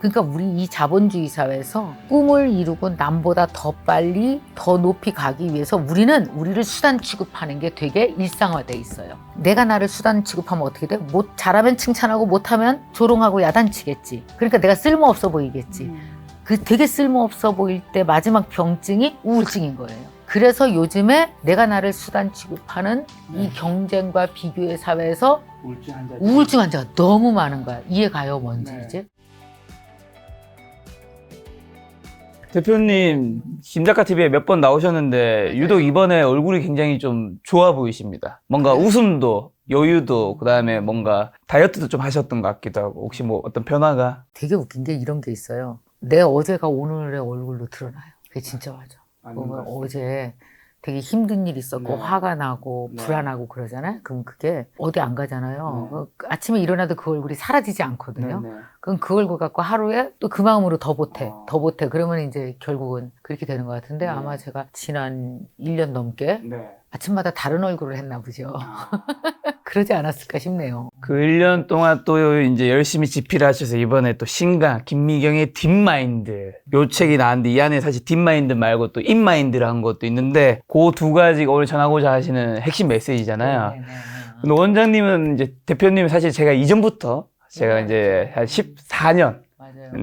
그러니까 우리 이 자본주의 사회에서 꿈을 이루고 남보다 더 빨리 더 높이 가기 위해서 우리를 수단 취급하는 게 되게 일상화돼 있어요. 내가 나를 수단 취급하면 어떻게 돼? 잘하면 칭찬하고 못하면 조롱하고 야단치겠지. 그러니까 내가 쓸모없어 보이겠지. 그 되게 쓸모없어 보일 때 마지막 병증이 우울증인 거예요. 그래서 요즘에 내가 나를 수단 취급하는 이 경쟁과 비교의 사회에서 우울증 환자가 너무 많은 거야. 이해가요, 뭔지 이제? 대표님, 김작가TV에 몇 번 나오셨는데 유독 이번에 얼굴이 굉장히 좀 좋아 보이십니다. 뭔가 웃음도, 여유도, 그다음에 뭔가 다이어트도 좀 하셨던 것 같기도 하고 혹시 뭐 어떤 변화가? 되게 웃긴 게 이런 게 있어요. 내 어제가 오늘의 얼굴로 드러나요. 그게 진짜 맞아. 어제 되게 힘든 일 있었고 화가 나고 불안하고 그러잖아요. 그럼 그게 어디 안 가잖아요. 아침에 일어나도 그 얼굴이 사라지지 않거든요. 그럼 그 얼굴 갖고 하루에 또 그 마음으로 더 보태. 그러면 이제 결국은 그렇게 되는 것 같은데 아마 제가 지난 1년 넘게 아침마다 다른 얼굴을 했나 보죠. 그러지 않았을까 싶네요. 그 1년 동안 또 이제 열심히 집필을 하셔서 이번에 또 신간 김미경의 딥마인드 요 책이 나왔는데 이 안에 사실 딥마인드 말고 또 인마인드라는 것도 있는데 그 두 가지가 오늘 전하고자 하시는 핵심 메시지잖아요. 근데 원장님은 이제 대표님은 사실 제가 이전부터 제가 이제 한 14년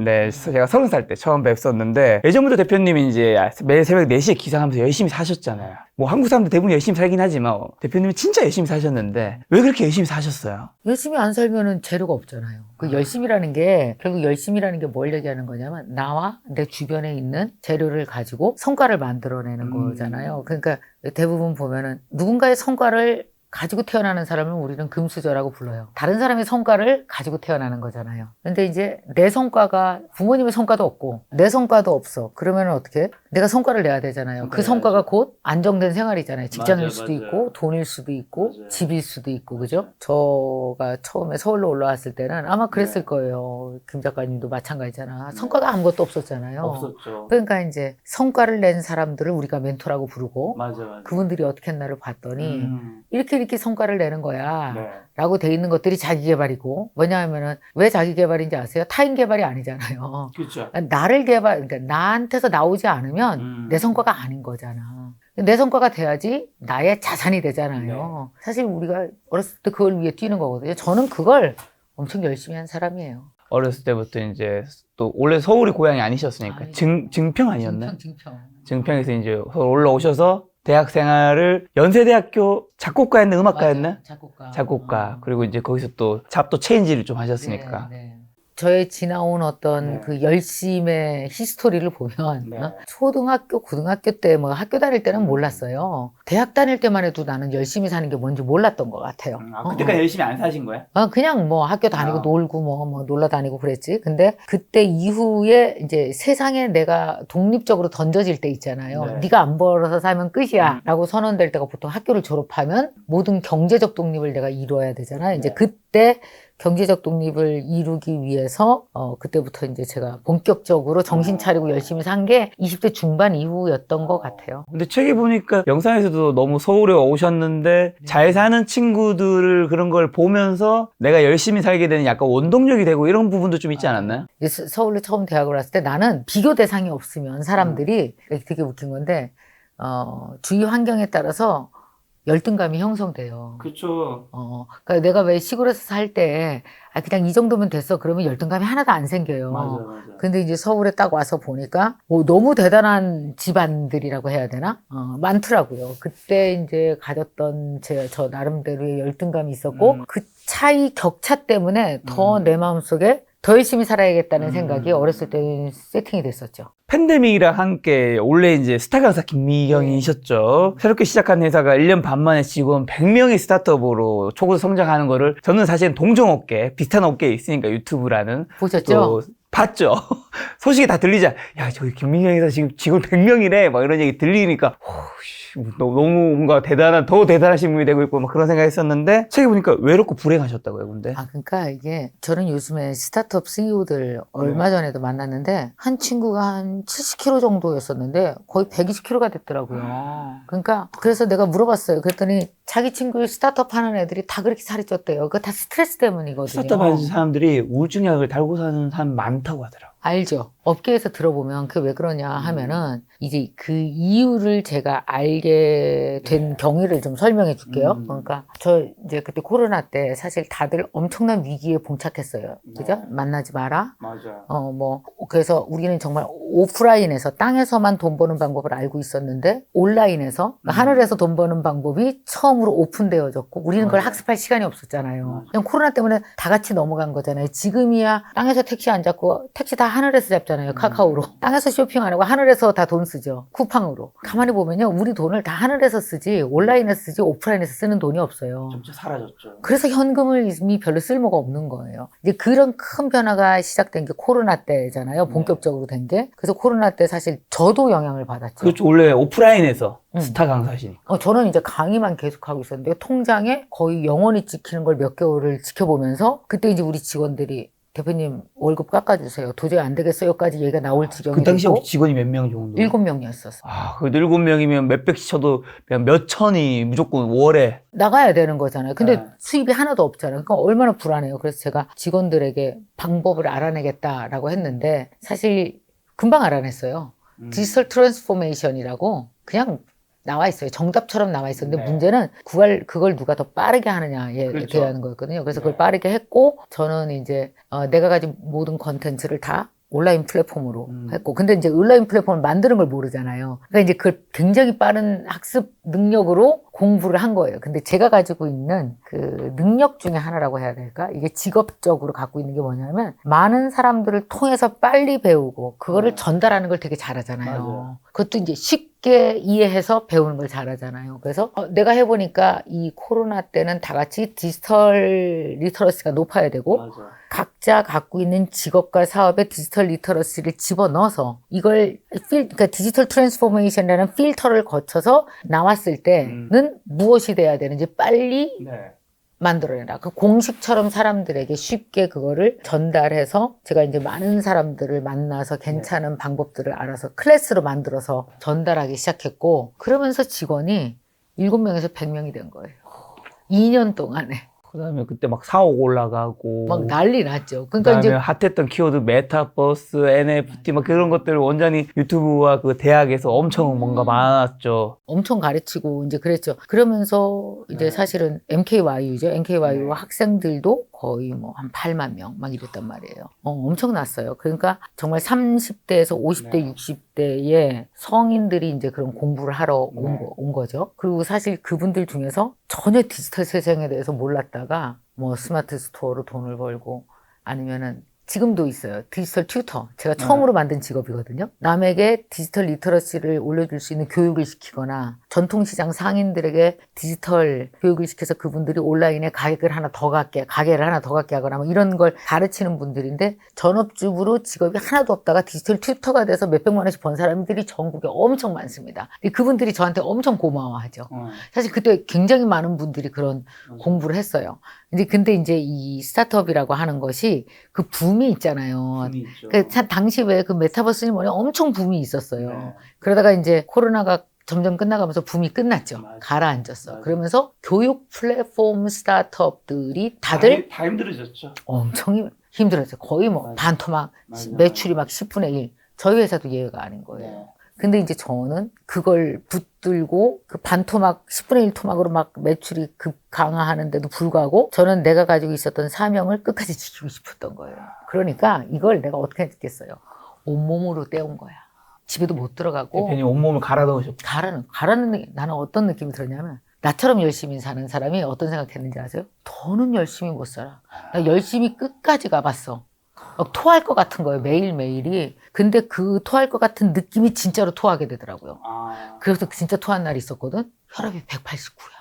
네, 제가 30살 때 처음 뵀었는데 예전부터 대표님이 이제 매일 새벽 4시에 기상하면서 열심히 사셨잖아요. 뭐 한국 사람들 대부분 열심히 살긴 하지만 대표님이 진짜 열심히 사셨는데 왜 그렇게 열심히 사셨어요? 열심히 안 살면은 재료가 없잖아요. 그 열심이라는 게 결국 열심이라는 게 뭘 얘기하는 거냐면 나와 내 주변에 있는 재료를 가지고 성과를 만들어내는 거잖아요. 그러니까 대부분 보면은 누군가의 성과를 가지고 태어나는 사람을 우리는 금수저라고 불러요. 다른 사람의 성과를 가지고 태어나는 거잖아요. 근데 이제 내 성과가 부모님의 성과도 없고 내 성과도 없어. 그러면 어떻게? 내가 성과를 내야 되잖아요. 그 성과가 곧 안정된 생활이잖아요. 직장일 수도 있고 돈일 수도 있고 집일 수도 있고 그죠? 저가 처음에 서울로 올라왔을 때는 아마 그랬을 거예요. 김 작가님도 마찬가지잖아. 성과가 아무것도 없었잖아요. 없었죠. 그러니까 이제 성과를 낸 사람들을 우리가 멘토라고 부르고 그분들이 어떻게 했나를 봤더니 이렇게 성과를 내는 거야 라고 돼 있는 것들이 자기개발이고 뭐냐면은 왜 자기개발인지 아세요? 타인개발이 아니잖아요. 그렇죠. 그러니까 나한테서 나오지 않으면 내 성과가 아닌 거잖아. 내 성과가 돼야지 나의 자산이 되잖아요. 사실 우리가 어렸을 때 그걸 위해 뛰는 거거든요. 저는 그걸 엄청 열심히 한 사람이에요. 어렸을 때부터 이제 또 원래 서울이 고향이 아니셨으니까 증평 아니었나요? 증평에서 이제 서울 올라오셔서 대학 생활을 연세대학교 작곡가였나 음악가였나? 작곡가. 그리고 이제 거기서 또 잡도 체인지를 좀 하셨으니까. 저의 지나온 어떤 그 열심의 히스토리를 보면 초등학교, 고등학교 때 뭐 학교 다닐 때는 몰랐어요. 대학 다닐 때만 해도 나는 열심히 사는 게 뭔지 몰랐던 것 같아요. 그때까지 열심히 안 사신 거예요? 그냥 뭐 학교 다니고 놀고 뭐 놀러 다니고 그랬지. 근데 그때 이후에 이제 세상에 내가 독립적으로 던져질 때 있잖아요. 네가 안 벌어서 살면 끝이야 라고 선언될 때가 보통 학교를 졸업하면 모든 경제적 독립을 내가 이루어야 되잖아요. 이제 그때 경제적 독립을 이루기 위해서 그때부터 이제 제가 본격적으로 정신 차리고 열심히 산 게 20대 중반 이후였던 것 같아요. 근데 책에 보니까 영상에서도 너무 서울에 오셨는데 잘 사는 친구들 그런 걸 보면서 내가 열심히 살게 되는 약간 원동력이 되고 이런 부분도 좀 있지 않았나요? 서울로 처음 대학을 왔을 때 나는 비교 대상이 없으면 사람들이 되게 웃긴 건데 주위 환경에 따라서 열등감이 형성돼요. 그렇죠. 그러니까 내가 왜 시골에서 살 때 그냥 이 정도면 됐어 그러면 열등감이 하나도 안 생겨요. 맞아. 근데 이제 서울에 딱 와서 보니까 너무 대단한 집안들이라고 해야 되나? 많더라고요. 그때 이제 가졌던 저 나름대로의 열등감이 있었고 그 차이 격차 때문에 더 내 마음속에 더 열심히 살아야겠다는 생각이 어렸을 때 세팅이 됐었죠. 팬데믹이랑 함께 원래 이제 스타 강사 김미경이셨죠. 새롭게 시작한 회사가 1년 반 만에 직원 100명이 스타트업으로 초고 성장하는 거를 저는 사실 동종업계, 비슷한 업계에 있으니까 유튜브라는. 보셨죠? 봤죠. 소식이 다 들리자. 야, 저기 김미경 회사 지금 직원 100명이래. 막 이런 얘기 들리니까 너무 뭔가 더 대단하신 분이 되고 있고 막 그런 생각했었는데 책에 보니까 외롭고 불행하셨다고요, 근데. 그러니까 이게 저는 요즘에 스타트업 CEO들 얼마 전에도 만났는데 한 친구가 한 70kg 정도였었는데 거의 120kg가 됐더라고요. 그러니까 그래서 내가 물어봤어요. 그랬더니 자기 친구 스타트업 하는 애들이 다 그렇게 살이 쪘대요. 그거 다 스트레스 때문이거든요. 스타트업 하는 사람들이 우울증약을 달고 사는 사람 많다고 하더라고요. 알죠. 업계에서 들어보면 그게 왜 그러냐 하면은 이제 그 이유를 제가 알게 된 경위를 좀 설명해 줄게요. 그러니까 저 이제 그때 코로나 때 사실 다들 엄청난 위기에 봉착했어요. 그죠? 만나지 마라. 맞아요. 그래서 우리는 정말 오프라인에서 땅에서만 돈 버는 방법을 알고 있었는데 온라인에서 하늘에서 돈 버는 방법이 처음으로 오픈되어졌고 우리는 그걸 맞아요. 학습할 시간이 없었잖아요. 그냥 코로나 때문에 다 같이 넘어간 거잖아요. 지금이야 땅에서 택시 안 잡고 택시 다 하늘에서 잡잖아요. 카카오로. 땅에서 쇼핑 안 하고 하늘에서 다 돈 쓰죠. 쿠팡으로. 가만히 보면요. 우리 돈을 다 하늘에서 쓰지 온라인에서 쓰지 오프라인에서 쓰는 돈이 없어요. 진짜 사라졌죠. 그래서 현금을 이미 별로 쓸모가 없는 거예요. 이제 그런 큰 변화가 시작된 게 코로나 때잖아요. 본격적으로 된 게. 그래서 코로나 때 사실 저도 영향을 받았죠. 그렇죠. 원래 오프라인에서 스타 강사시니까. 저는 이제 강의만 계속하고 있었는데 통장에 거의 영원히 찍히는 걸 몇 개월을 지켜보면서 그때 이제 우리 직원들이 대표님 월급 깎아주세요. 도저히 안 되겠어요까지 얘기가 나올 지경이 그 당시 되고 혹시 직원이 몇 명 정도? 7명이었었어. 그 7명이면 몇백씩 쳐도 그냥 몇 천이 무조건 월에. 나가야 되는 거잖아요. 근데 네. 수입이 하나도 없잖아요. 그러니까 얼마나 불안해요. 그래서 제가 직원들에게 방법을 알아내겠다라고 했는데 사실 금방 알아냈어요. 디지털 트랜스포메이션이라고 그냥 나와 있어요. 정답처럼 나와 있었는데 네. 문제는 그걸 누가 더 빠르게 하느냐에 그렇죠. 대한 거였거든요. 그래서 네. 그걸 빠르게 했고 저는 이제 내가 가진 모든 컨텐츠를 다 온라인 플랫폼으로 했고 근데 이제 온라인 플랫폼을 만드는 걸 모르잖아요. 그러니까 이제 그 굉장히 빠른 학습 능력으로 공부를 한 거예요. 근데 제가 가지고 있는 그 능력 중에 하나라고 해야 될까? 이게 직업적으로 갖고 있는 게 뭐냐면 많은 사람들을 통해서 빨리 배우고 그거를 전달하는 걸 되게 잘하잖아요. 맞아요. 그것도 이제 쉽게 이해해서 배우는 걸 잘하잖아요. 그래서 내가 해보니까 이 코로나 때는 다 같이 디지털 리터러시가 높아야 되고 맞아. 각자 갖고 있는 직업과 사업에 디지털 리터러시를 집어넣어서 이걸 그러니까 디지털 트랜스포메이션이라는 필터를 거쳐서 나왔을 때는 무엇이 돼야 되는지 빨리 네. 만들어내라. 그 공식처럼 사람들에게 쉽게 그거를 전달해서 제가 이제 많은 사람들을 만나서 괜찮은 방법들을 알아서 클래스로 만들어서 전달하기 시작했고 그러면서 직원이 7명에서 100명이 된 거예요. 2년 동안에. 그다음에 그때 막 4억 올라가고 막 난리 났죠. 그러니까 그다음에 이제 핫했던 키워드 메타버스, NFT 막 그런 것들 원장님 유튜브와 그 대학에서 엄청 뭔가 많았죠. 엄청 가르치고 이제 그랬죠. 그러면서 이제 네. 사실은 MKYU죠. MKYU 네. 학생들도 거의 뭐 한 8만 명 막 이랬단 말이에요. 엄청났어요. 그러니까 정말 30대에서 50대, 네. 60대의 성인들이 이제 그런 공부를 하러 네. 온 거죠. 그리고 사실 그분들 중에서 전혀 디지털 세상에 대해서 몰랐다가 뭐 스마트 스토어로 돈을 벌고 아니면은 지금도 있어요. 디지털 튜터. 제가 처음으로 만든 직업이거든요. 남에게 디지털 리터러시를 올려줄 수 있는 교육을 시키거나 전통시장 상인들에게 디지털 교육을 시켜서 그분들이 온라인에 가게를 하나 더 갖게 하거나 뭐 이런 걸 가르치는 분들인데 전업주부로 직업이 하나도 없다가 디지털 튜터가 돼서 몇백만 원씩 번 사람들이 전국에 엄청 많습니다. 근데 그분들이 저한테 엄청 고마워하죠. 사실 그때 굉장히 많은 분들이 그런 공부를 했어요. 근데 이제 이 스타트업이라고 하는 것이 그 붐이 있잖아요. 그 당시 왜 그 메타버스니 뭐니 엄청 붐이 있었어요. 네. 그러다가 이제 코로나가 점점 끝나가면서 붐이 끝났죠. 맞아. 가라앉았어. 맞아. 그러면서 교육 플랫폼 스타트업들이 다들 다 힘들어졌죠. 엄청 힘들었어요. 거의 뭐 맞아. 반토막 맞아. 매출이 막 10분의 1. 저희 회사도 예외가 아닌 거예요. 네. 근데 이제 저는 그걸 붙들고 그 반토막 10분의 1 토막으로 막 매출이 급강하는데도 불구하고 저는 내가 가지고 있었던 사명을 끝까지 지키고 싶었던 거예요. 그러니까 이걸 내가 어떻게 했겠어요? 온몸으로 때운 거야. 집에도 못 들어가고 대표님 온몸을 갈아 넣으셨고. 가라는 느낌. 나는 어떤 느낌이 들었냐면 나처럼 열심히 사는 사람이 어떤 생각했는지 아세요? 더는 열심히 못 살아. 나 열심히 끝까지 가봤어. 막 토할 것 같은 거예요. 매일매일이. 근데 그 토할 것 같은 느낌이 진짜로 토하게 되더라고요. 그래서 진짜 토한 날이 있었거든. 혈압이 189야.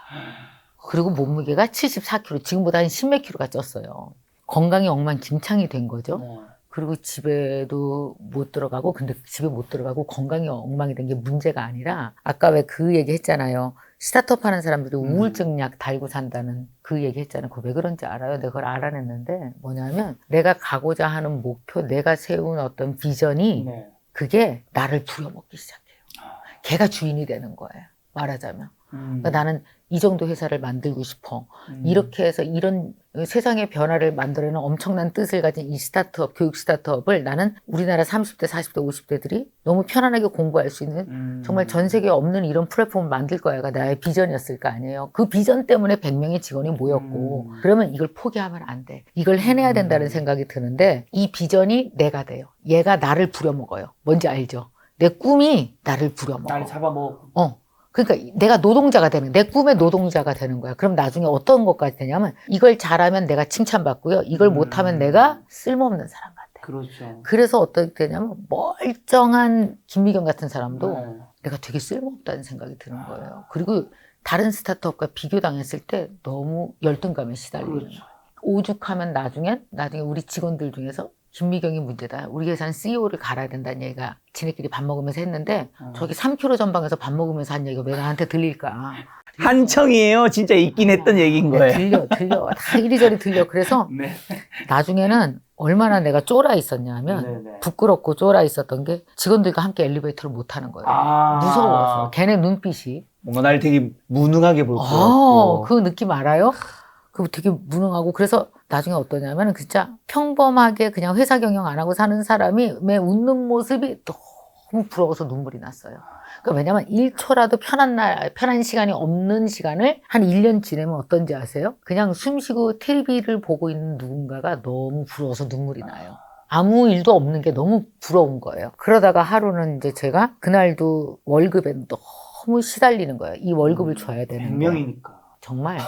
그리고 몸무게가 74kg. 지금보다 한 10몇 킬로가 쪘어요. 건강이 엉망진창이 된 거죠. 그리고 집에도 못 들어가고, 근데 집에 못 들어가고 건강이 엉망이 된 게 문제가 아니라, 아까 왜 그 얘기 했잖아요. 스타트업 하는 사람들이 우울증 약 달고 산다는 그 얘기 했잖아요. 그거 왜 그런지 알아요? 내가 그걸 알아냈는데, 뭐냐면, 내가 가고자 하는 목표, 내가 세운 어떤 비전이, 네. 그게 나를 부려먹기 시작해요. 걔가 주인이 되는 거예요. 말하자면. 그러니까 나는 이 정도 회사를 만들고 싶어. 이렇게 해서 이런 세상의 변화를 만들어내는 엄청난 뜻을 가진 이 스타트업, 교육 스타트업을 나는 우리나라 30대, 40대, 50대들이 너무 편안하게 공부할 수 있는 정말 전 세계에 없는 이런 플랫폼을 만들 거야가 나의 비전이었을 거 아니에요. 그 비전 때문에 100명의 직원이 모였고 그러면 이걸 포기하면 안 돼. 이걸 해내야 된다는 생각이 드는데 이 비전이 내가 돼요. 얘가 나를 부려먹어요. 뭔지 알죠? 내 꿈이 나를 부려먹어. 나를 잡아먹고. 그러니까 내가 노동자가 되는, 내 꿈의 노동자가 되는 거야. 그럼 나중에 어떤 것까지 되냐면 이걸 잘하면 내가 칭찬받고요. 이걸 못하면 내가 쓸모없는 사람 같아. 그렇죠. 그래서 어떻게 되냐면 멀쩡한 김미경 같은 사람도 네. 내가 되게 쓸모없다는 생각이 드는 거예요. 그리고 다른 스타트업과 비교당했을 때 너무 열등감에 시달리는 그렇죠. 거예요. 오죽하면 나중에 우리 직원들 중에서 김미경이 문제다. 우리 회사는 CEO를 갈아야 된다는 얘기가 지네끼리 밥 먹으면서 했는데 저기 3km 전방에서 밥 먹으면서 한 얘기가 왜 나한테 들릴까? 한청이에요. 진짜 있긴 했던 얘기인 거예요. 들려. 다 이리저리 들려. 그래서 네. 나중에는 얼마나 내가 쫄아 있었냐 하면 네네. 부끄럽고 쫄아 있었던 게 직원들과 함께 엘리베이터를 못 타는 거예요. 아. 무서워서. 걔네 눈빛이. 뭔가 날 되게 무능하게 볼 것 같고. 그 느낌 알아요? 그 되게 무능하고 그래서 나중에 어떠냐면 진짜 평범하게 그냥 회사 경영 안 하고 사는 사람이 매 웃는 모습이 너무 부러워서 눈물이 났어요. 그러니까 왜냐면 1초라도 편한 시간이 없는 시간을 한 1년 지내면 어떤지 아세요? 그냥 숨 쉬고 TV를 보고 있는 누군가가 너무 부러워서 눈물이 나요. 아무 일도 없는 게 너무 부러운 거예요. 그러다가 하루는 이제 제가 그날도 월급에 너무 시달리는 거예요. 이 월급을 줘야 되는데. 100명이니까. 정말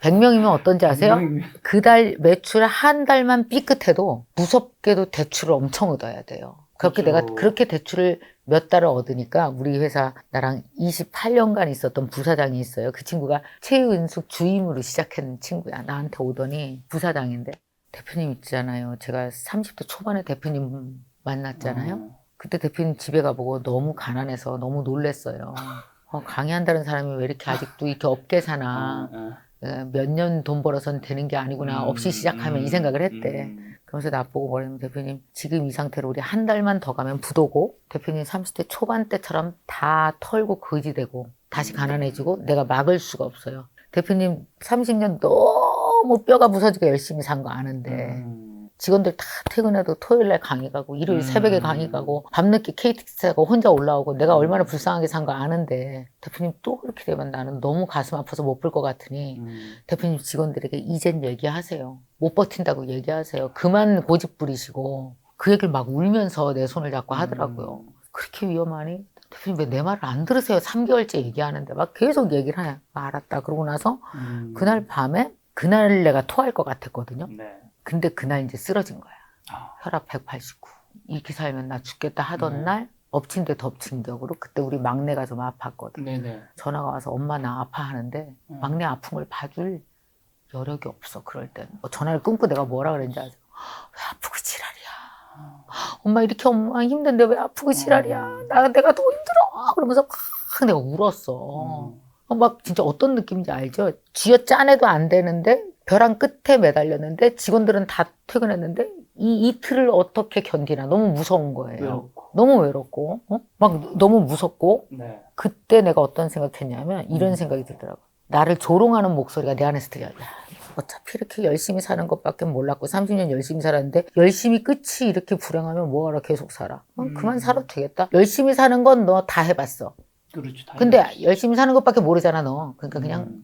100명이면 어떤지 아세요? 100명이면. 그 달 매출 한 달만 삐끗해도 무섭게도 대출을 엄청 얻어야 돼요. 그렇게 그렇죠. 내가 그렇게 대출을 몇 달을 얻으니까 우리 회사 나랑 28년간 있었던 부사장이 있어요. 그 친구가 최은숙 주임으로 시작한 친구야. 나한테 오더니 부사장인데 대표님 있잖아요. 제가 30대 초반에 대표님 만났잖아요. 그때 대표님 집에 가보고 너무 가난해서 너무 놀랬어요. 강의한다는 사람이 왜 이렇게 아직도 이렇게 없게 사나. 몇 년 돈 벌어서는 되는 게 아니구나. 없이 시작하면 이 생각을 했대. 그러면서 나보고 뭐냐면 대표님 지금 이 상태로 우리 한 달만 더 가면 부도고 대표님 30대 초반 때처럼 다 털고 거지되고 다시 가난해지고 내가 막을 수가 없어요. 대표님 30년 너무 뼈가 부서지게 열심히 산 거 아는데 직원들 다 퇴근해도 토요일날 강의 가고 일요일 새벽에 강의 가고 밤늦게 KTX 타고 혼자 올라오고 내가 얼마나 불쌍하게 산 거 아는데 대표님 또 그렇게 되면 나는 너무 가슴 아파서 못 볼 것 같으니 대표님 직원들에게 이젠 얘기하세요. 못 버틴다고 얘기하세요. 그만 고집 부리시고 그 얘기를 막 울면서 내 손을 잡고 하더라고요. 그렇게 위험하니? 대표님 왜 내 말을 안 들으세요? 3개월째 얘기하는데 막 계속 얘기를 해요. 알았다. 그러고 나서 그날 밤에 그날 내가 토할 것 같았거든요. 네. 근데 그날 이제 쓰러진 거야. 혈압 189. 이렇게 살면 나 죽겠다 하던 날 엎친 데 덮친 격으로 그때 우리 막내가 좀 아팠거든. 네네. 전화가 와서 엄마 나 아파하는데 막내 아픔을 봐줄 여력이 없어 그럴 땐. 전화를 끊고 내가 뭐라 그랬는지 아세요? 왜 아프고 지랄이야. 엄마 이렇게 엄마 힘든데 왜 아프고 지랄이야. 내가 더 힘들어. 그러면서 막 내가 울었어. 막 진짜 어떤 느낌인지 알죠? 쥐어 짜내도 안 되는데 벼랑 끝에 매달렸는데 직원들은 다 퇴근했는데 이 이틀을 어떻게 견디나 너무 무서운 거예요. 외롭고. 너무 외롭고 막 너무 무섭고 네. 그때 내가 어떤 생각했냐면 이런 생각이 들더라고. 나를 조롱하는 목소리가 내 안에서 들려. 야, 어차피 이렇게 열심히 사는 것밖에 몰랐고 30년 열심히 살았는데 열심히 끝이 이렇게 불행하면 뭐하러 계속 살아. 그만 살아도 되겠다. 열심히 사는 건 너 다 해봤어. 그렇죠. 근데 열심히 사는 것밖에 모르잖아 너. 그러니까 그냥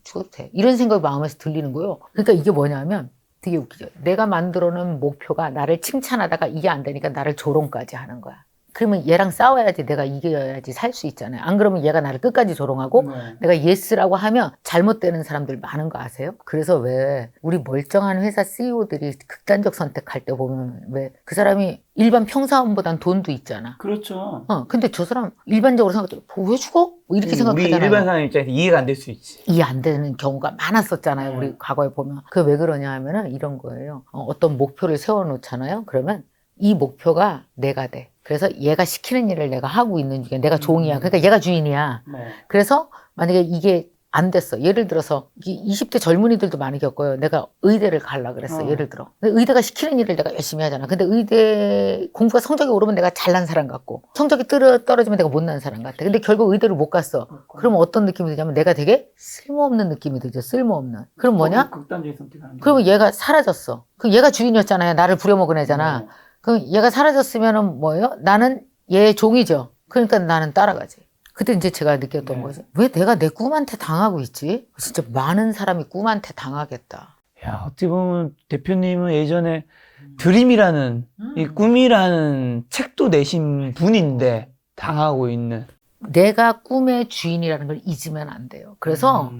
죽어도 돼. 이런 생각이 마음에서 들리는 거예요. 그러니까 이게 뭐냐면 되게 웃기죠. 내가 만들어 놓은 목표가 나를 칭찬하다가 이게 안 되니까 나를 조롱까지 하는 거야. 그러면 얘랑 싸워야지 내가 이겨야지 살 수 있잖아요. 안 그러면 얘가 나를 끝까지 조롱하고 네. 내가 예스라고 하면 잘못되는 사람들 많은 거 아세요? 그래서 왜 우리 멀쩡한 회사 CEO들이 극단적 선택할 때 보면 왜 그 사람이 일반 평사원보단 돈도 있잖아. 그렇죠. 근데 저 사람 일반적으로 생각할 때 왜 죽어? 뭐 이렇게 우리 생각하잖아요. 일반 사람 입장에서 이해가 안 될 수 있지. 이해 안 되는 경우가 많았었잖아요. 네. 우리 과거에 보면. 그게 왜 그러냐 하면은 이런 거예요. 어떤 목표를 세워놓잖아요. 그러면 이 목표가 내가 돼. 그래서 얘가 시키는 일을 내가 하고 있는 중에 내가 종이야. 그러니까 얘가 주인이야. 네. 그래서 만약에 이게 안 됐어. 예를 들어서 20대 젊은이들도 많이 겪어요. 내가 의대를 가려고 그랬어. 예를 들어. 근데 의대가 시키는 일을 내가 열심히 하잖아. 근데 의대 공부가 성적이 오르면 내가 잘난 사람 같고 성적이 떨어지면 내가 못난 사람 같아. 근데 결국 의대를 못 갔어. 그러면 어떤 느낌이 드냐면 내가 되게 쓸모없는 느낌이 들죠. 쓸모없는. 그럼 뭐냐? 극단적인 선택하는 게. 그러면 얘가 사라졌어. 그럼 얘가 주인이었잖아요. 나를 부려먹은 애잖아. 네. 그럼 얘가 사라졌으면은 뭐예요? 나는 얘의 종이죠. 그러니까 나는 따라가지. 그때 이제 제가 느꼈던 네. 거지. 왜 내가 내 꿈한테 당하고 있지? 진짜 많은 사람이 꿈한테 당하겠다. 야, 어떻게 보면 대표님은 예전에 드림이라는 이 꿈이라는 책도 내신 분인데 당하고 있는. 내가 꿈의 주인이라는 걸 잊으면 안 돼요. 그래서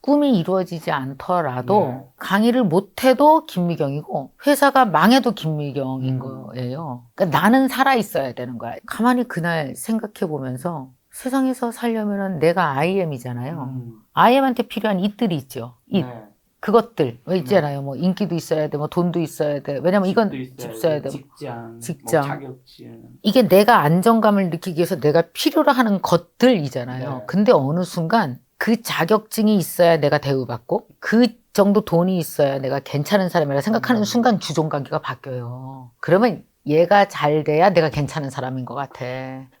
꿈이 이루어지지 않더라도 네. 강의를 못해도 김미경이고 회사가 망해도 김미경인 거예요. 그러니까 나는 살아있어야 되는 거야. 가만히 그날 생각해 보면서 세상에서 살려면은 내가 IM이잖아요. IM한테 필요한 it들이 있죠. it. 네. 그것들 있잖아요. 뭐 인기도 있어야 돼, 뭐 돈도 있어야 돼. 왜냐면 이건 집 써야 돼. 직장, 뭐 자격증. 이게 내가 안정감을 느끼기 위해서 내가 필요로 하는 것들이잖아요. 네. 근데 어느 순간 그 자격증이 있어야 내가 대우받고 그 정도 돈이 있어야 내가 괜찮은 사람이라 생각하는 순간 주종관계가 바뀌어요. 그러면 얘가 잘 돼야 내가 괜찮은 사람인 것 같아.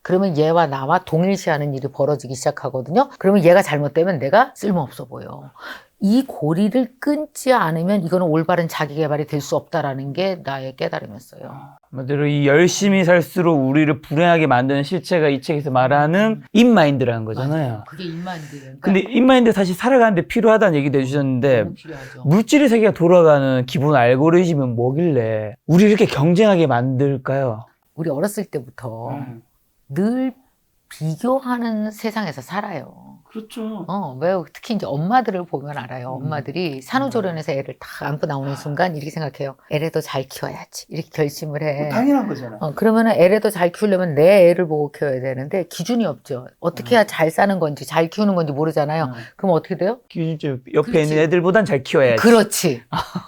그러면 얘와 나와 동일시하는 일이 벌어지기 시작하거든요. 그러면 얘가 잘못되면 내가 쓸모없어 보여. 이 고리를 끊지 않으면 이거는 올바른 자기 개발이 될 수 없다라는 게 나의 깨달음이었어요. 한마디로 이 열심히 살수록 우리를 불행하게 만드는 실체가 이 책에서 말하는 인마인드라는 거잖아요. 그게 인마인드. 그러니까 근데 인마인드 사실 살아가는데 필요하다는 얘기도 해주셨는데 너무 필요하죠. 물질의 세계가 돌아가는 기본 알고리즘은 뭐길래 우리 이렇게 경쟁하게 만들까요? 우리 어렸을 때부터 늘 비교하는 세상에서 살아요. 그렇죠. 왜 특히 이제 엄마들을 보면 알아요. 엄마들이 산후조리원에서 애를 다 안고 나오는 순간 이렇게 생각해요. 애라도 잘 키워야지. 이렇게 결심을 해. 당연한 거잖아. 그러면은 애라도 잘 키우려면 내 애를 보고 키워야 되는데 기준이 없죠. 어떻게 해야 잘 사는 건지 잘 키우는 건지 모르잖아요. 그럼 어떻게 돼요? 기준점 옆에 그렇지. 있는 애들보단 잘 키워야지. 그렇지.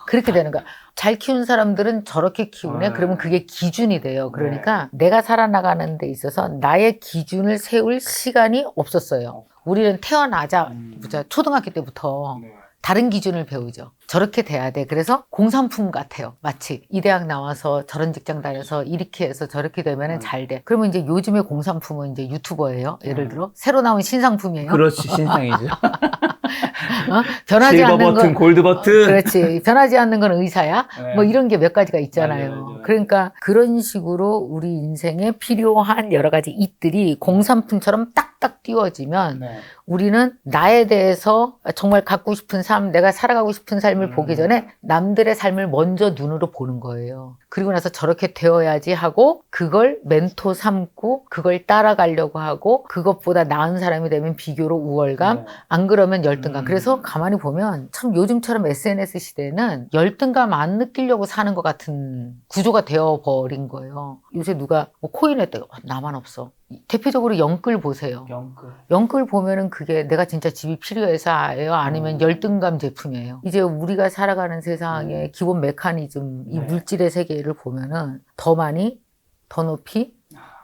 그렇게 되는 거야. 잘 키운 사람들은 저렇게 키우네? 그러면 그게 기준이 돼요. 그러니까 내가 살아나가는 데 있어서 나의 기준을 세울 시간이 없었어요. 우리는 태어나자마자 초등학교 때부터 다른 기준을 배우죠. 저렇게 돼야 돼. 그래서 공산품 같아요. 마치 이 대학 나와서 저런 직장 다녀서 이렇게 해서 저렇게 되면 잘 돼. 그러면 이제 요즘의 공산품은 이제 유튜버예요. 예를 들어 새로 나온 신상품이에요. 그렇지, 신상이죠. 변하지 실버 않는 버튼, 건 골드 버튼. 그렇지. 변하지 않는 건 의사야. 네. 뭐 이런 게 몇 가지가 있잖아요. 맞아요. 그러니까 그런 식으로 우리 인생에 필요한 여러 가지 it들이 공산품처럼 딱딱 띄워지면 우리는 나에 대해서 정말 갖고 싶은 삶, 내가 살아가고 싶은 삶을 보기 전에 남들의 삶을 먼저 눈으로 보는 거예요. 그리고 나서 저렇게 되어야지 하고 그걸 멘토 삼고 그걸 따라가려고 하고 그것보다 나은 사람이 되면 비교로 우월감, 안 그러면 열등감. 그래서 가만히 보면 참 요즘처럼 SNS 시대에는 열등감 안 느끼려고 사는 것 같은 구조가 되어버린 거예요. 요새 누가 뭐 코인 했다가 나만 없어. 대표적으로 영끌 보세요. 영끌 보면은 그게 내가 진짜 집이 필요해서예요? 아니면 열등감 제품이에요? 이제 우리가 살아가는 세상의 기본 메커니즘, 이 물질의 세계를 보면은 더 많이, 더 높이,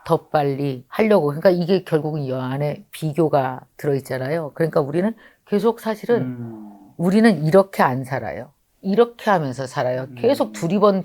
더 빨리 하려고. 그러니까 이게 결국은 이 안에 비교가 들어있잖아요. 그러니까 우리는 계속 사실은 우리는 이렇게 안 살아요. 이렇게 하면서 살아요. 계속 두리번.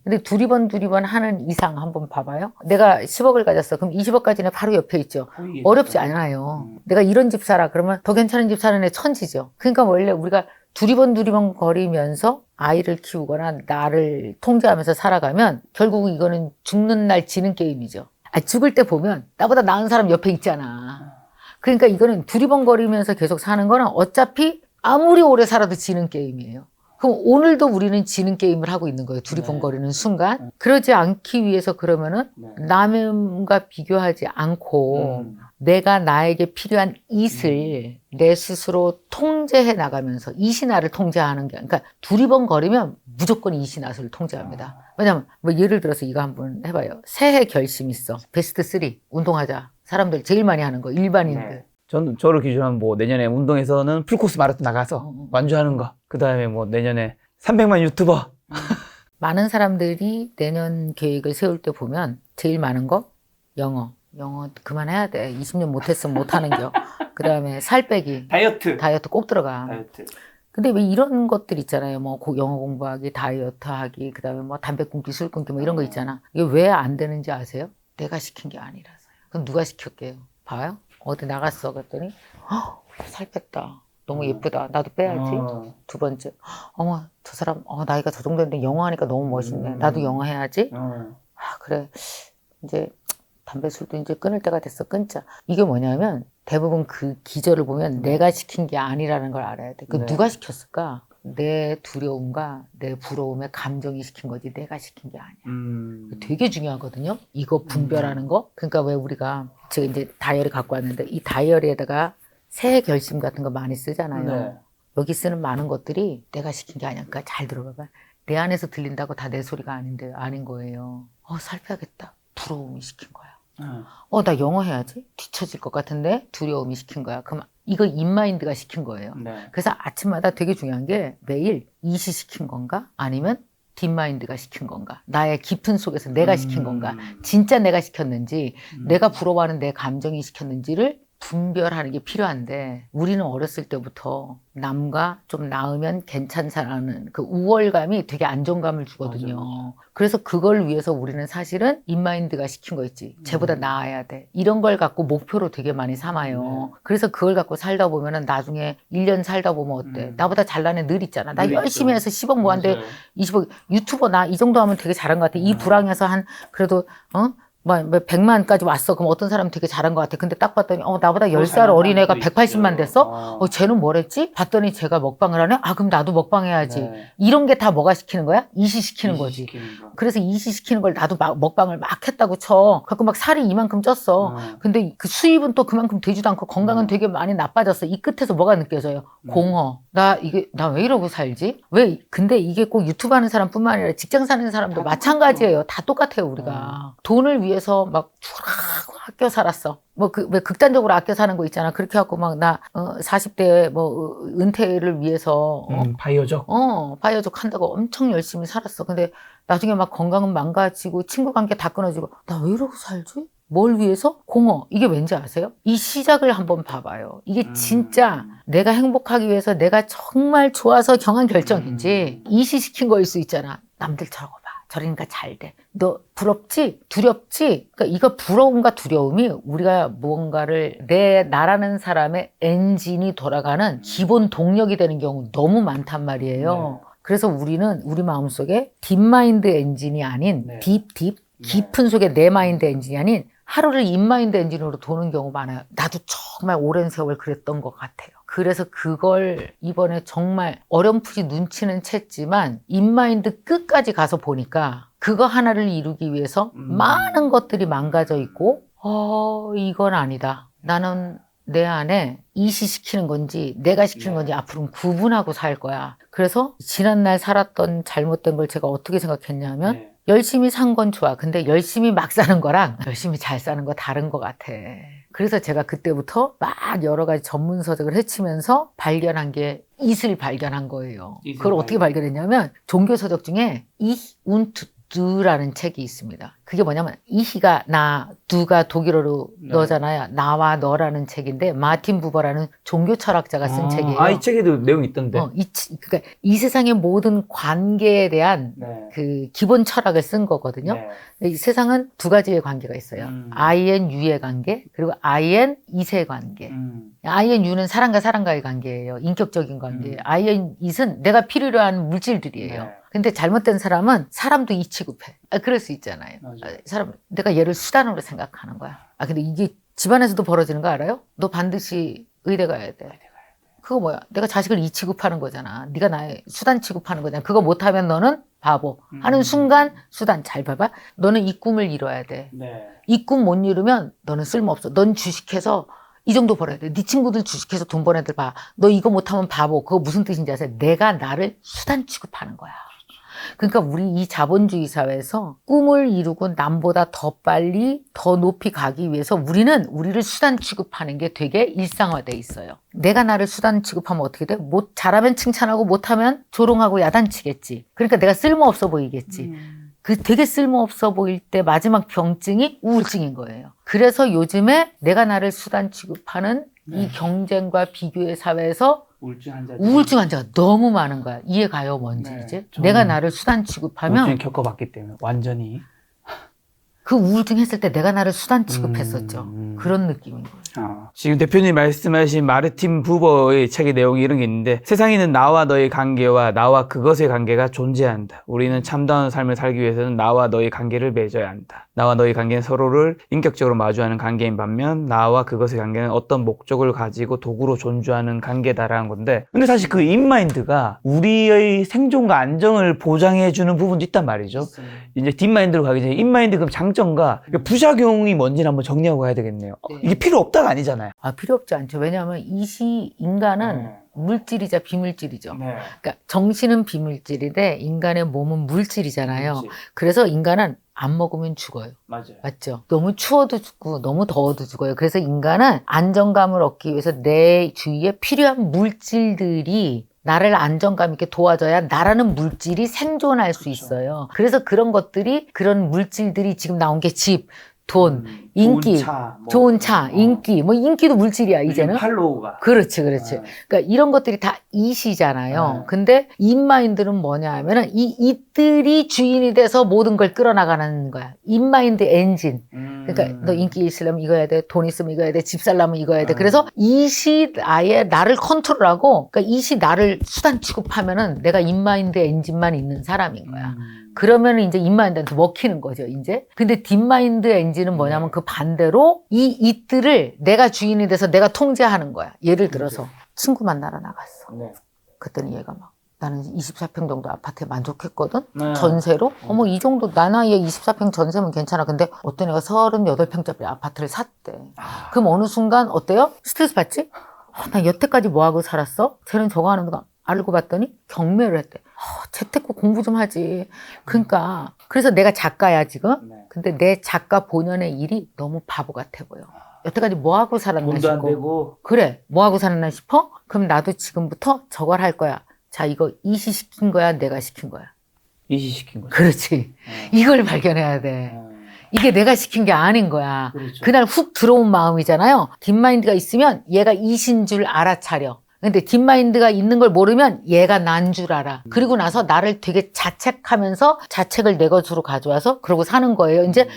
근데 두리번 하는 이상 한번 봐봐요. 내가 10억을 가졌어. 그럼 20억까지는 바로 옆에 있죠. 어렵지 않아요. 내가 이런 집 살아. 그러면 더 괜찮은 집 사는 애 천지죠. 그러니까 원래 우리가 두리번 거리면서 아이를 키우거나 나를 통제하면서 살아가면 결국은 이거는 죽는 날 지는 게임이죠. 죽을 때 보면 나보다 나은 사람 옆에 있잖아. 그러니까 이거는 두리번 거리면서 계속 사는 거는 어차피 아무리 오래 살아도 지는 게임이에요. 그럼 오늘도 우리는 지는 게임을 하고 있는 거예요. 두리번거리는 순간. 그러지 않기 위해서 그러면은 남과 비교하지 않고 내가 나에게 필요한 이슬 내 스스로 통제해 나가면서 이시 나를 통제하는 게, 그러니까 두리번거리면 무조건 이시 나를 통제합니다. 왜냐면 뭐 예를 들어서 이거 한번 해봐요. 새해 결심 있어. 베스트 3 운동하자. 사람들 제일 많이 하는 거 일반인들. 저는 저를 기준으로 뭐 내년에 운동에서는 풀코스 마라톤 나가서 완주하는 거. 그 다음에 뭐 내년에 300만 유튜버. 많은 사람들이 내년 계획을 세울 때 보면 제일 많은 거 영어 그만해야 돼. 20년 못했으면 못하는 겨. 그 다음에 살 빼기, 다이어트 꼭 들어가. 근데 왜 이런 것들 있잖아요. 뭐 영어 공부하기, 다이어트 하기, 그 다음에 뭐 담배 끊기, 술 끊기 뭐 이런 거 있잖아. 이게 왜 안 되는지 아세요? 내가 시킨 게 아니라서요. 그럼 누가 시켰게요? 봐요. 어디 나갔어 그랬더니 살 뺐다. 너무 예쁘다. 나도 빼야지. 두 번째, 어머 저 사람 나이가 저 정도 됐는데 영어 하니까 너무 멋있네. 나도 영어 해야지. 그래 이제 담배 술도 이제 끊을 때가 됐어. 끊자. 이게 뭐냐면 대부분 그 기저를 보면 내가 시킨 게 아니라는 걸 알아야 돼. 그 누가 시켰을까? 내 두려움과 내 부러움의 감정이 시킨 거지 내가 시킨 게 아니야. 되게 중요하거든요. 이거 분별하는 거. 그러니까 왜 우리가 제가 이제 다이어리 갖고 왔는데 이 다이어리에다가 새해 결심 같은 거 많이 쓰잖아요. 여기 쓰는 많은 것들이 내가 시킨 게 아니야. 그러니까 잘 들어봐봐. 내 안에서 들린다고 다 내 소리가 아닌데 아닌 거예요. 살 빼야겠다. 부러움이 시킨 거야. 나 영어 해야지. 뒤처질 것 같은데 두려움이 시킨 거야. 그럼 이거 인마인드가 시킨 거예요. 그래서 아침마다 되게 중요한 게 매일 이시 시킨 건가? 아니면 딥마인드가 시킨 건가? 나의 깊은 속에서 내가 시킨 건가? 진짜 내가 시켰는지, 내가 부러워하는 내 감정이 시켰는지를 분별하는 게 필요한데 우리는 어렸을 때부터 남과 좀 나으면 괜찮다라는 그 우월감이 되게 안정감을 주거든요. 맞아. 그래서 그걸 위해서 우리는 사실은 인마인드가 시킨 거 있지. 쟤보다 나아야 돼. 이런 걸 갖고 목표로 되게 많이 삼아요. 그래서 그걸 갖고 살다 보면은 나중에 1년 살다 보면 어때? 나보다 잘난 애 늘 있잖아. 나 열심히 해서 10억 모았는데 20억 유튜버 나 이 정도 하면 되게 잘한 것 같아. 이 불황에서 한 그래도 100만까지 왔어. 그럼 어떤 사람은 되게 잘한 것 같아. 근데 딱 봤더니 나보다 10살 어린애가 180만 됐어? 쟤는 뭐랬지? 봤더니 제가 먹방을 하네? 그럼 나도 먹방해야지. 이런 게 다 뭐가 시키는 거야? 이시시키는 거지. 그래서 이시시키는 걸 나도 먹방을 막 했다고 쳐. 그래서 막 살이 이만큼 쪘어. 근데 그 수입은 또 그만큼 되지도 않고 건강은 되게 많이 나빠졌어. 이 끝에서 뭐가 느껴져요? 공허. 나 왜 이러고 살지? 근데 이게 꼭 유튜브 하는 사람뿐만 아니라 직장 사는 사람도 마찬가지예요. 다 똑같아요, 우리가. 돈을 위해서 막 추락 아껴 살았어. 왜 극단적으로 아껴 사는 거 있잖아. 그렇게 해갖고 나 40대에 은퇴를 위해서 바이오적 한다고 엄청 열심히 살았어. 근데 나중에 막 건강은 망가지고 친구 관계 다 끊어지고 나 왜 이러고 살지? 뭘 위해서? 공허. 이게 왠지 아세요? 이 시작을 한번 봐봐요. 이게 진짜 내가 행복하기 위해서 내가 정말 좋아서 경한 결정인지 이시시킨 거일 수 있잖아. 남들 저러고 봐. 저러니까 잘 돼. 너 부럽지? 두렵지? 그러니까 이거 부러움과 두려움이 우리가 무언가를 나라는 사람의 엔진이 돌아가는 기본 동력이 되는 경우 너무 많단 말이에요. 그래서 우리는 우리 마음속에 딥마인드 엔진이 아닌 깊은 속에 내 마인드 엔진이 아닌 하루를 인마인드 엔진으로 도는 경우 많아요. 나도 정말 오랜 세월 그랬던 것 같아요. 그래서 그걸 이번에 정말 어렴풋이 눈치는 챘지만 인마인드 끝까지 가서 보니까 그거 하나를 이루기 위해서 많은 것들이 망가져 있고 이건 아니다. 나는 내 안에 이시시키는 건지 내가 시키는 건지 앞으로는 구분하고 살 거야. 그래서 지난날 살았던 잘못된 걸 제가 어떻게 생각했냐면 열심히 산 건 좋아. 근데 열심히 막 사는 거랑 열심히 잘 사는 거 다른 것 같아. 그래서 제가 그때부터 막 여러 가지 전문 서적을 헤치면서 발견한 게 이슬 발견한 거예요. 그걸 어떻게 발견했냐면 종교 서적 중에 Ich und Du라는 책이 있습니다. 그게 뭐냐면 이히가 나, 두가 독일어로 너잖아요. 나와 너라는 책인데 마틴 부버라는 종교 철학자가 쓴 책이에요. 이 책에도 내용이 있던데. 그러니까 이 세상의 모든 관계에 대한 그 기본 철학을 쓴 거거든요. 이 세상은 두 가지의 관계가 있어요. INU의 관계 그리고 INI의 관계. INU는 사람과 사람과의 관계예요. 인격적인 관계. INI는 내가 필요로 하는 물질들이에요. 근데 잘못된 사람은 사람도 이 취급해. 그럴 수 있잖아요. 내가 얘를 수단으로 생각하는 거야. 근데 이게 집안에서도 벌어지는 거 알아요? 너 반드시 의대 가야 돼. 그거 뭐야? 내가 자식을 이 취급하는 거잖아. 네가 나의 수단 취급하는 거잖아. 그거 못하면 너는 바보 하는 순간 수단 잘 봐봐. 너는 이 꿈을 이뤄야 돼. 네. 이 꿈 못 이루면 너는 쓸모없어. 넌 주식해서 이 정도 벌어야 돼. 네 친구들 주식해서 돈 버는 애들 봐. 너 이거 못하면 바보. 그거 무슨 뜻인지 아세요? 내가 나를 수단 취급하는 거야. 그러니까 우리 이 자본주의 사회에서 꿈을 이루고 남보다 더 빨리 더 높이 가기 위해서 우리는 우리를 수단 취급하는 게 되게 일상화돼 있어요. 내가 나를 수단 취급하면 어떻게 돼? 잘하면 칭찬하고 못하면 조롱하고 야단치겠지. 그러니까 내가 쓸모없어 보이겠지. 그 되게 쓸모없어 보일 때 마지막 병증이 우울증인 거예요. 그래서 요즘에 내가 나를 수단 취급하는 이 경쟁과 비교의 사회에서 우울증 환자가 너무 많은 거야. 이해 가요, 뭔지 이제? 내가 나를 수단 취급하면 우울증 겪어봤기 때문에 완전히 그 우울증 했을 때 내가 나를 수단 취급했었죠. 그런 느낌인 거예요. 지금 대표님 말씀하신 마르틴 부버의 책의 내용이 이런 게 있는데 세상에는 나와 너의 관계와 나와 그것의 관계가 존재한다. 우리는 참다운 삶을 살기 위해서는 나와 너의 관계를 맺어야 한다. 나와 너의 관계는 서로를 인격적으로 마주하는 관계인 반면 나와 그것의 관계는 어떤 목적을 가지고 도구로 존재하는 관계다라는 건데 근데 사실 그 인마인드가 우리의 생존과 안정을 보장해주는 부분도 있단 말이죠. 이제 딥마인드로 가기 전에 인마인드 그럼 장점과 부작용이 뭔지는 한번 정리하고 가야 되겠네요. 네. 이게 필요 없다가 아니잖아요. 필요 없지 않죠. 왜냐하면 인간은 물질이자 비물질이죠. 네. 그러니까 정신은 비물질인데 인간의 몸은 물질이잖아요. 그렇지. 그래서 인간은 안 먹으면 죽어요. 맞아요. 맞죠? 너무 추워도 죽고 너무 더워도 죽어요. 그래서 인간은 안정감을 얻기 위해서 내 주위에 필요한 물질들이 나를 안정감 있게 도와줘야 나라는 물질이 생존할 수 있어요. 그래서 그런 물질들이 지금 나온 게 집, 돈, 인기, 좋은 차, 인기, 인기도 물질이야, 이제는. 팔로우가. 그렇지. 그러니까 이런 것들이 다 이시잖아요. 근데 인마인드는 뭐냐 하면은 이들이 주인이 돼서 모든 걸 끌어나가는 거야. 인마인드 엔진. 그러니까 너 인기 있으려면 이거 해야 돼, 돈 있으면 이거 해야 돼, 집 살려면 이거 해야 돼. 그래서 이시 아예 나를 컨트롤하고, 그러니까 이시 나를 수단 취급하면은 내가 인마인드 엔진만 있는 사람인 거야. 그러면 이제 인마인드한테 먹히는 거죠, 이제. 근데 딥마인드 엔진은 뭐냐면 그 반대로 이들을 내가 주인이 돼서 내가 통제하는 거야. 예를 들어서 친구 만나러 나갔어. 그랬더니 얘가 막 나는 24평 정도 아파트에 만족했거든? 전세로? 이 정도 나 나이에 24평 전세면 괜찮아. 근데 어떤 애가 38평짜리 아파트를 샀대. 그럼 어느 순간 어때요? 스트레스 받지? 나 여태까지 뭐하고 살았어? 쟤는 저거 하는 거 알고 봤더니 경매를 했대. 재테크 공부 좀 하지. 그러니까 그래서 내가 작가야 지금. 근데 내 작가 본연의 일이 너무 바보 같아 보여. 여태까지 뭐하고 살았나 돈도 안 싶고. 되고. 그래, 뭐하고 살았나 싶어? 그럼 나도 지금부터 저걸 할 거야. 자, 이거 이시 시킨 거야, 내가 시킨 거야. 이시시킨 거죠. 그렇지. 이걸 발견해야 돼. 이게 내가 시킨 게 아닌 거야. 그렇죠. 그날 훅 들어온 마음이잖아요. 딥마인드가 있으면 얘가 이신 줄 알아차려. 근데 딥마인드가 있는 걸 모르면 얘가 난 줄 알아. 그리고 나서 나를 되게 자책하면서 자책을 내 것으로 가져와서 그러고 사는 거예요. 이제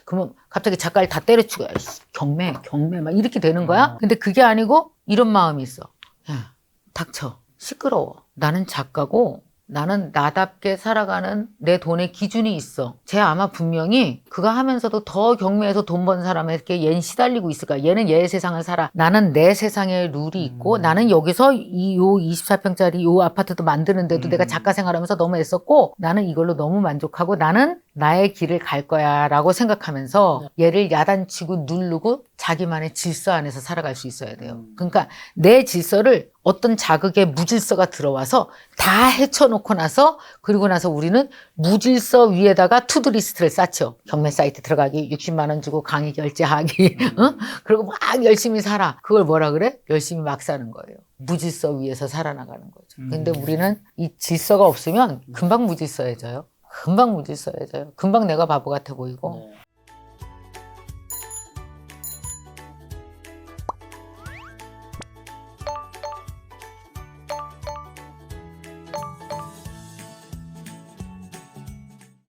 그러면 갑자기 작가를 다 때려치고 경매 막 이렇게 되는 거야. 근데 그게 아니고 이런 마음이 있어. 야, 닥쳐. 시끄러워. 나는 작가고 나는 나답게 살아가는 내 돈의 기준이 있어. 쟤 아마 분명히 그거 하면서도 더 경매에서 돈 번 사람에게 얘는 시달리고 있을 거야. 얘는 얘의 세상을 살아. 나는 내 세상의 룰이 있고 나는 여기서 요 24평짜리 요 아파트도 만드는데도 내가 작가 생활하면서 너무 애썼고 나는 이걸로 너무 만족하고 나는 나의 길을 갈 거야 라고 생각하면서 얘를 야단치고 누르고 자기만의 질서 안에서 살아갈 수 있어야 돼요. 그러니까 내 질서를 어떤 자극의 무질서가 들어와서 다 헤쳐놓고 나서 그리고 나서 우리는 무질서 위에다가 투두리스트를 쌓죠. 경매 사이트 들어가기 60만 원 주고 강의 결제하기 그리고 막 열심히 살아. 그걸 뭐라 그래? 열심히 막 사는 거예요. 무질서 위에서 살아나가는 거죠. 근데 우리는 이 질서가 없으면 금방 무질서해져요. 금방 내가 바보 같아 보이고